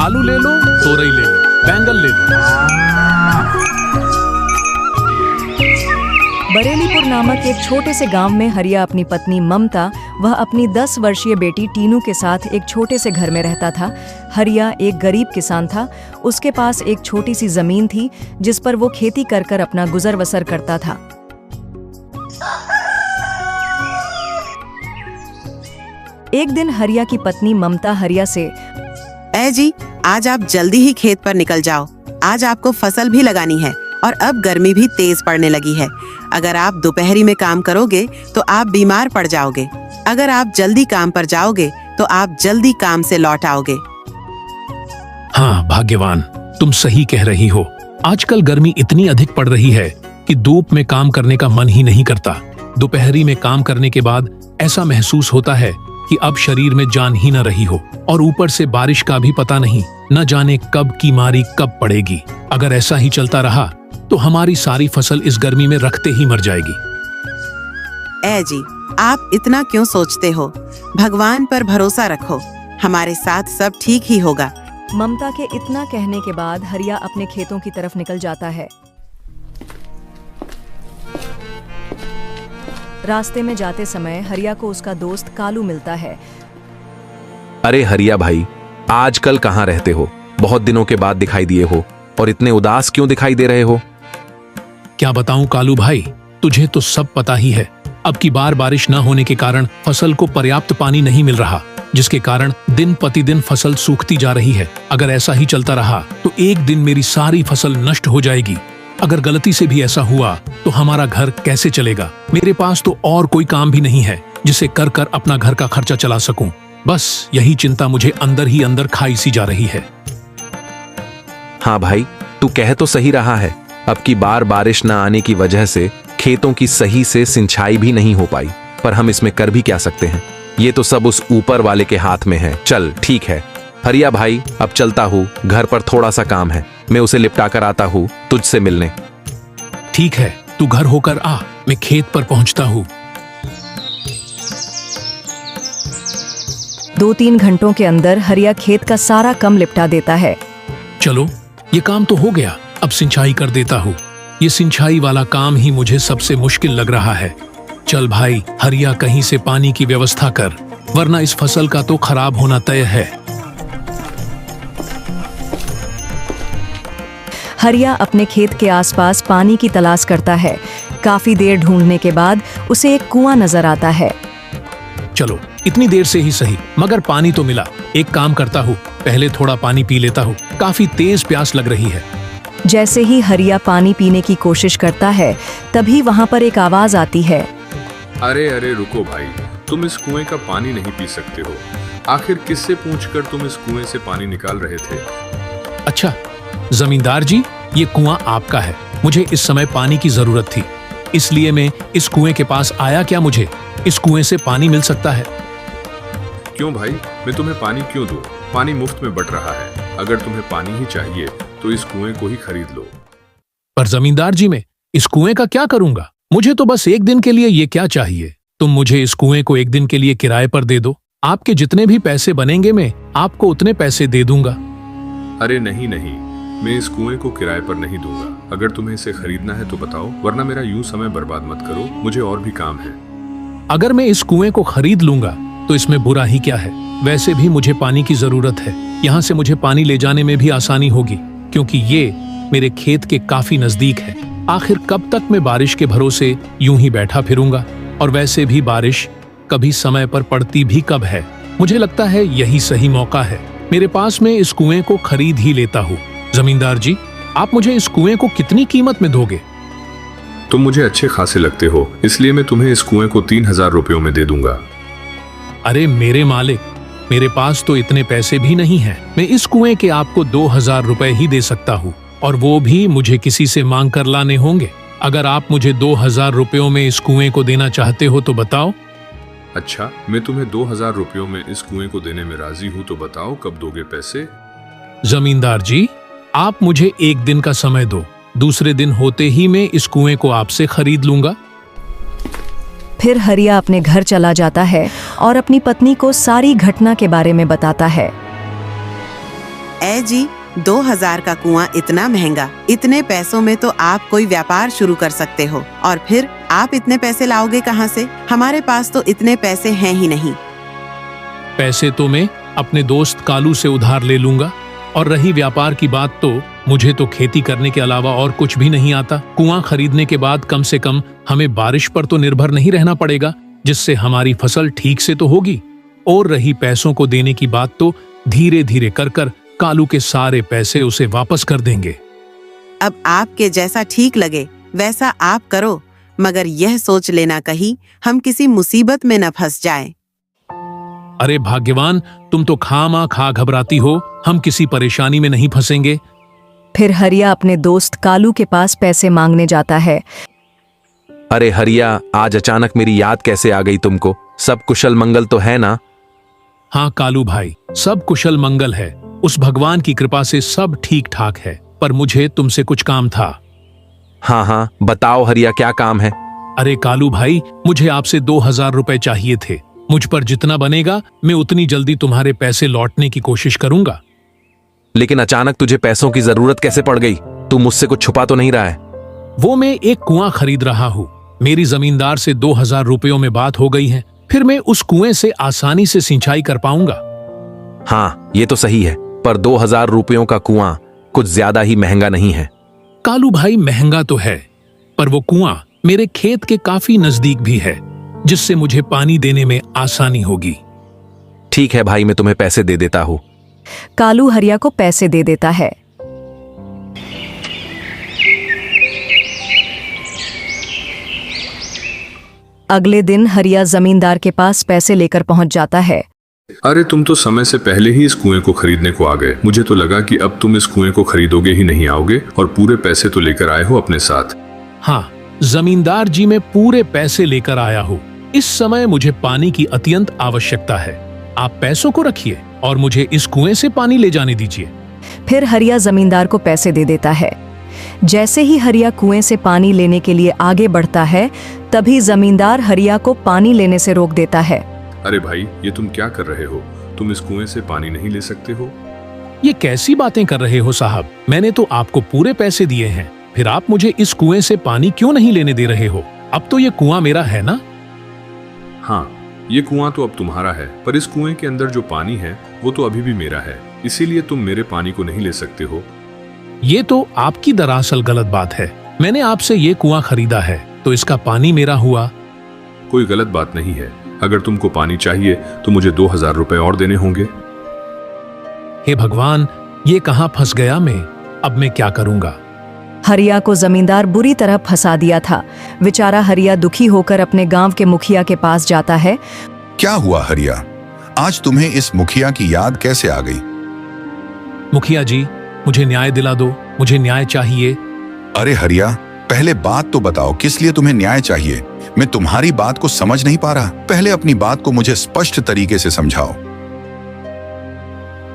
आलू ले लो, तोरई ले लो, बैंगन ले लो। बरेलीपुर नामक एक छोटे से गांव में हरिया अपनी पत्नी ममता वह अपनी 10 वर्षीय बेटी टीनू के साथ एक छोटे से घर में रहता था। हरिया एक गरीब किसान था। उसके पास एक छोटी सी जमीन थी जिस पर वो खेती कर कर अपना गुजर बसर करता था। एक दिन हरिया की पत्नी ममता हरिया से, ए जी, आज आप जल्दी ही खेत पर निकल जाओ। आज आपको फसल भी लगानी है और अब गर्मी भी तेज पड़ने लगी है। अगर आप दोपहरी में काम करोगे तो आप बीमार पड़ जाओगे। अगर आप जल्दी काम पर जाओगे तो आप जल्दी काम से लौट आओगे। हाँ भाग्यवान, तुम सही कह रही हो। आजकल गर्मी इतनी अधिक पड़ रही है कि धूप में काम करने का मन ही नहीं करता। दोपहरी में काम करने के बाद ऐसा महसूस होता है कि अब शरीर में जान ही न रही हो, और ऊपर से बारिश का भी पता नहीं, न जाने कब की मारी कब पड़ेगी। अगर ऐसा ही चलता रहा तो हमारी सारी फसल इस गर्मी में रखते ही मर जाएगी। ए जी, आप इतना क्यों सोचते हो? भगवान पर भरोसा रखो, हमारे साथ सब ठीक ही होगा। ममता के इतना कहने के बाद हरिया अपने खेतों की तरफ निकल जाता है। रास्ते में जाते समय हरिया को उसका दोस्त कालू मिलता है। अरे हरिया भाई, आजकल कहाँ रहते हो? बहुत दिनों के बाद दिखाई दिए हो, और इतने उदास क्यों दिखाई दे रहे हो? क्या बताऊं कालू भाई, तुझे तो सब पता ही है। अब की बार बारिश न होने के कारण फसल को पर्याप्त पानी नहीं मिल रहा, जिसके कारण दिन प्रतिदिन फसल सूखती जा रही है। अगर ऐसा ही चलता रहा तो एक दिन मेरी सारी फसल नष्ट हो जाएगी। अगर गलती से भी ऐसा हुआ तो हमारा घर कैसे चलेगा? मेरे पास तो और कोई काम भी नहीं है जिसे कर कर अपना घर का खर्चा चला सकूं। बस यही चिंता मुझे अंदर ही अंदर खाई सी जा रही है। हाँ भाई, तू कह तो सही रहा है। अब की बार बारिश न आने की वजह से खेतों की सही से सिंचाई भी नहीं हो पाई, पर हम इसमें कर भी क्या सकते हैं? ये तो सब उस ऊपर वाले के हाथ में है। चल ठीक है हरिया भाई, अब चलता हूँ, घर पर थोड़ा सा काम है, मैं उसे निपटा कर आता हूँ तुझसे मिलने। ठीक है, तू घर होकर आ, मैं खेत पर पहुँचता हूँ। 2-3 घंटों के अंदर हरिया खेत का सारा काम निपटा देता है। चलो, ये काम तो हो गया, अब सिंचाई कर देता हूँ। ये सिंचाई वाला काम ही मुझे सबसे मुश्किल लग रहा है। चल भाई हरिया, कहीं से पानी की व्यवस्था कर, वरना इस फसल का तो खराब होना तय है। हरिया अपने खेत के आसपास पानी की तलाश करता है। काफी देर ढूंढने के बाद उसे एक कुआं नजर आता है। चलो, इतनी देर से ही सही, मगर पानी तो मिला। एक काम करता हूँ, पहले थोड़ा पानी पी लेता हूँ, काफी तेज प्यास लग रही है। जैसे ही हरिया पानी पीने की कोशिश करता है, तभी वहाँ पर एक आवाज आती है। अरे अरे रुको भाई, तुम इस कुएं का पानी नहीं पी सकते हो। आखिर किससे पूछकर तुम इस कुएं से पानी निकाल रहे थे? अच्छा जमींदार जी, ये कुआं आपका है। मुझे इस समय पानी की जरूरत थी, इसलिए मैं इस कुएं के पास आया। क्या मुझे इस कुएं से पानी मिल सकता है? क्यों भाई, मैं तुम्हें पानी क्यों दूं? पानी मुफ्त में बट रहा है। अगर तुम्हें पानी ही चाहिए तो इस कुएं को ही खरीद लो। पर जमींदार जी, मैं इस कुएं का क्या करूंगा? मुझे तो बस एक दिन के लिए ये क्या चाहिए? तुम मुझे इस कुएं को एक दिन के लिए किराए पर दे दो। आपके जितने भी पैसे बनेंगे मैं आपको उतने पैसे दे दूंगा। अरे नहीं नहीं, मैं इस कुएं को किराए पर नहीं दूंगा। अगर तुम्हें इसे खरीदना है तो बताओ, वरना मेरा यूं समय बर्बाद मत करो, मुझे और भी काम है। अगर मैं इस कुएं को खरीद लूंगा तो इसमें बुरा ही क्या है? वैसे भी मुझे पानी की जरूरत है। यहाँ से मुझे पानी ले जाने में भी आसानी होगी, क्योंकि ये मेरे खेत के काफी नजदीक है। आखिर कब तक मैं बारिश के भरोसे यूं ही बैठा फिरूंगा? और वैसे भी बारिश कभी समय पर पड़ती भी कब है? मुझे लगता है यही सही मौका है। मेरे पास मैं इस कुएं को खरीद ही लेता हूँ। जमींदार जी, आप मुझे इस कुएं को कितनी कीमत में दोगे? तुम मुझे अच्छे खासे लगते हो, इसलिए मैं तुम्हें इस कुएं को 3000 रुपयों में दे दूंगा। अरे मेरे मालिक, मेरे पास तो इतने पैसे भी नहीं हैं। मैं इस कुएं के आपको 2000 रुपए ही दे सकता हूँ, और वो भी मुझे किसी से मांग कर लाने होंगे। अगर आप मुझे 2000 रुपयों में इस कुएं को देना चाहते हो तो बताओ। अच्छा, मैं तुम्हें 2000 रुपयों में इस कुएं को देने में राजी हूँ, तो बताओ कब दोगे पैसे? जमींदार जी, आप मुझे एक दिन का समय दो, दूसरे दिन होते ही मैं इस कुएं को आपसे खरीद लूंगा। फिर हरिया अपने घर चला जाता है और अपनी पत्नी को सारी घटना के बारे में बताता है। ए जी, 2000 का कुआं इतना महंगा, इतने पैसों में तो आप कोई व्यापार शुरू कर सकते हो। और फिर आप इतने पैसे लाओगे कहाँ से? हमारे पास तो इतने पैसे हैं ही नहीं। पैसे तो मैं अपने दोस्त कालू से उधार ले लूंगा। और रही व्यापार की बात, तो मुझे तो खेती करने के अलावा और कुछ भी नहीं आता। कुआं खरीदने के बाद कम से कम हमें बारिश पर तो निर्भर नहीं रहना पड़ेगा, जिससे हमारी फसल ठीक से तो होगी। और रही पैसों को देने की बात, तो धीरे धीरे कर कर कालू के सारे पैसे उसे वापस कर देंगे। अब आपके जैसा ठीक लगे वैसा आप करो, मगर यह सोच लेना कहीं हम किसी मुसीबत में न फंस जाएं। अरे भाग्यवान, तुम तो खा घबराती हो, हम किसी परेशानी में नहीं फंसेंगे। फिर हरिया अपने दोस्त कालू के पास पैसे मांगने जाता है। अरे हरिया, आज अचानक मेरी याद कैसे आ गई तुमको? सब कुशल मंगल तो है ना? हाँ कालू भाई, सब कुशल मंगल है। उस भगवान की कृपा से सब ठीक ठाक है। पर मुझे तुमसे कुछ काम था। हाँ हाँ, बताओ हरिया, क्या काम है? अरे कालू भाई, मुझे आपसे 2000 रुपए चाहिए थे। मुझ पर जितना बनेगा मैं उतनी जल्दी तुम्हारे पैसे लौटने की कोशिश करूंगा। लेकिन अचानक तुझे पैसों की जरूरत कैसे पड़ गई? तू मुझसे कुछ छुपा तो नहीं रहा है? वो मैं एक कुआं खरीद रहा हूँ। मेरी जमींदार से 2000 रुपयों में बात हो गई है। फिर मैं उस कुएं से आसानी से सिंचाई कर पाऊंगा। हाँ, ये तो सही है, पर 2000 रुपयों का कुआं कुछ ज्यादा ही महंगा नहीं है? कालू भाई, महंगा तो है, पर वो कुआं मेरे खेत के काफी नजदीक भी है, जिससे मुझे पानी देने में आसानी होगी। ठीक है भाई, मैं तुम्हें पैसे दे देता हूँ। कालू हरिया को पैसे दे देता है। अगले दिन हरिया जमींदार के पास पैसे लेकर पहुंच जाता है। अरे तुम तो समय से पहले ही इस कुएं को खरीदने को आ गए। मुझे तो लगा कि अब तुम इस कुएं को खरीदोगे ही नहीं आओगे, और पूरे पैसे तो लेकर आए हो अपने साथ। हाँ जमींदार जी, मैं पूरे पैसे लेकर आया हूँ। इस समय मुझे पानी की अत्यंत आवश्यकता है। आप पैसों को रखिए और मुझे इस कुएं से पानी ले जाने दीजिए। फिर हरिया जमींदार को पैसे दे देता है। जैसे ही हरिया कुएं से पानी लेने के लिए आगे बढ़ता है, तभी जमींदार हरिया को पानी लेने से रोक देता है। अरे भाई, ये तुम क्या कर रहे हो? तुम इस कुएं से पानी नहीं ले सकते हो। ये कैसी बातें कर रहे हो साहब? मैंने तो आपको पूरे पैसे दिए हैं, फिर आप मुझे इस कुएं से पानी क्यों नहीं लेने दे रहे हो? अब तो ये कुआं मेरा है ना? हाँ, ये कुआं तो अब तुम्हारा है, पर इस कुएं के अंदर जो पानी है वो तो अभी भी मेरा है। इसीलिए तुम मेरे पानी को नहीं ले सकते हो। ये तो आपकी दरअसल गलत बात है। मैंने आपसे ये कुआं खरीदा है, तो इसका पानी मेरा हुआ। कोई गलत बात नहीं है। अगर तुमको पानी चाहिए तो मुझे 2000 रुपए और देने होंगे। हे भगवान, ये कहाँ फंस गया मैं? अब मैं क्या करूंगा? हरिया को जमींदार बुरी तरह फंसा दिया था। बेचारा हरिया दुखी होकर अपने गांव के मुखिया के पास जाता है। क्या हुआ हरिया? आज तुम्हें इस मुखिया की याद कैसे आ गई? मुखिया जी, मुझे न्याय दिला दो, मुझे न्याय चाहिए। अरे हरिया, पहले बात तो बताओ, किस लिए तुम्हें न्याय चाहिए? मैं तुम्हारी बात को समझ नहीं पा रहा। पहले अपनी बात को मुझे स्पष्ट तरीके से समझाओ।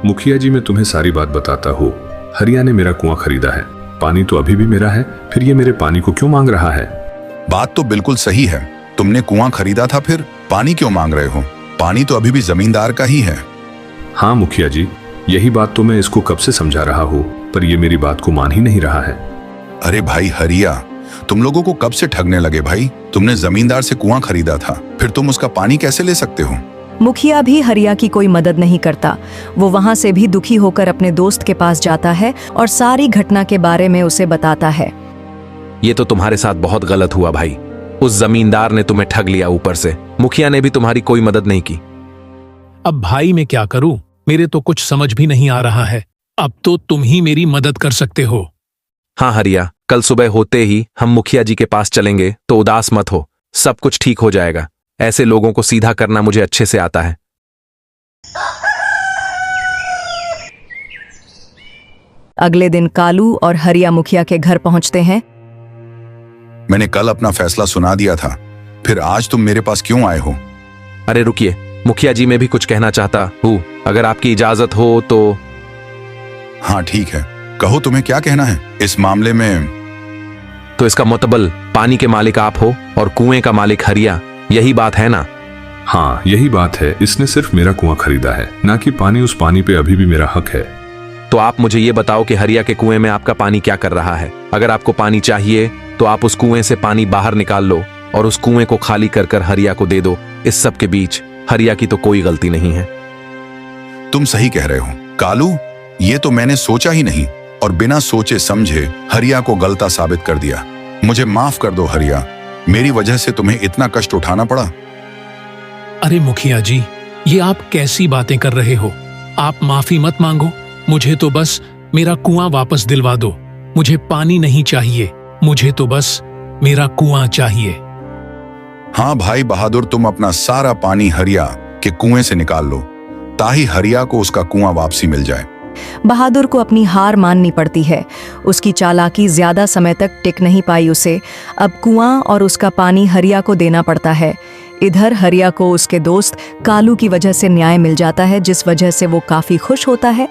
मुखिया जी, मैं तुम्हें सारी बात बताता हूँ। हरिया ने मेरा कुआं खरीदा है, पानी तो अभी भी मेरा है, फिर ये मेरे पानी को क्यों मांग रहा है? बात तो बिल्कुल सही है। तुमने कुआं खरीदा था, फिर पानी क्यों मांग रहे हो? पानी तो अभी भी जमींदार का ही है। हाँ मुखिया जी, यही बात तो मैं इसको कब से समझा रहा हूँ, पर ये मेरी बात को मान ही नहीं रहा है। अरे भाई हरिया, तुम लोगों को कब से ठगने लगे भाई? तुमने जमींदार से कुआं खरीदा था, फिर तुम उसका पानी कैसे ले सकते हो? मुखिया भी हरिया की कोई मदद नहीं करता। वो वहां से भी दुखी होकर अपने दोस्त के पास जाता है और सारी घटना के बारे में उसे बताता है। ये तो तुम्हारे साथ बहुत गलत हुआ भाई। उस जमींदार ने तुम्हें ठग लिया, ऊपर से मुखिया ने भी तुम्हारी कोई मदद नहीं की। अब भाई मैं क्या करूं? मेरे तो कुछ समझ भी नहीं आ रहा है। अब तो तुम ही मेरी मदद कर सकते हो। हाँ हरिया, कल सुबह होते ही हम मुखिया जी के पास चलेंगे, तो उदास मत हो, सब कुछ ठीक हो जाएगा। ऐसे लोगों को सीधा करना मुझे अच्छे से आता है। अगले दिन कालू और हरिया मुखिया के घर पहुंचते हैं। मैंने कल अपना फैसला सुना दिया था, फिर आज तुम मेरे पास क्यों आए हो? अरे रुकिए मुखिया जी, मैं भी कुछ कहना चाहता हूँ, अगर आपकी इजाजत हो तो। हाँ ठीक है, कहो तुम्हें क्या कहना है इस मामले में? तो इसका मुतबल पानी के मालिक आप हो और कुएं का मालिक हरिया, यही बात है ना? हाँ यही बात है। इसने सिर्फ मेरा कुआं खरीदा है, ना कि पानी। उस पानी पे अभी भी मेरा हक है। तो आप मुझे ये बताओ कि हरिया के कुएं में आपका पानी क्या कर रहा है। अगर आपको पानी चाहिए तो आप उस कुएं से पानी बाहर निकाल लो और उस कुएं को खाली कर कर हरिया को दे दो। इस सब के बीच हरिया की तो कोई गलती नहीं है। तुम सही कह रहे हो कालू, ये तो मैंने सोचा ही नहीं और बिना सोचे समझे हरिया को गलता साबित कर दिया। मुझे माफ कर दो हरिया, मेरी वजह से तुम्हें इतना कष्ट उठाना पड़ा। अरे मुखिया जी, ये आप कैसी बातें कर रहे हो? आप माफी मत मांगो, मुझे तो बस मेरा कुआं वापस दिलवा दो। मुझे पानी नहीं चाहिए, मुझे तो बस मेरा कुआं चाहिए। हाँ भाई बहादुर, तुम अपना सारा पानी हरिया के कुएं से निकाल लो ताकि हरिया को उसका कुआं वापसी मिल जाए। बहादुर को अपनी हार माननी पड़ती है। उसकी चालाकी ज्यादा समय तक टिक नहीं पाई उसे। अब कुआं और उसका पानी हरिया को देना पड़ता है। इधर हरिया को उसके दोस्त कालू की वजह से न्याय मिल जाता है, जिस वजह से वो काफी खुश होता है।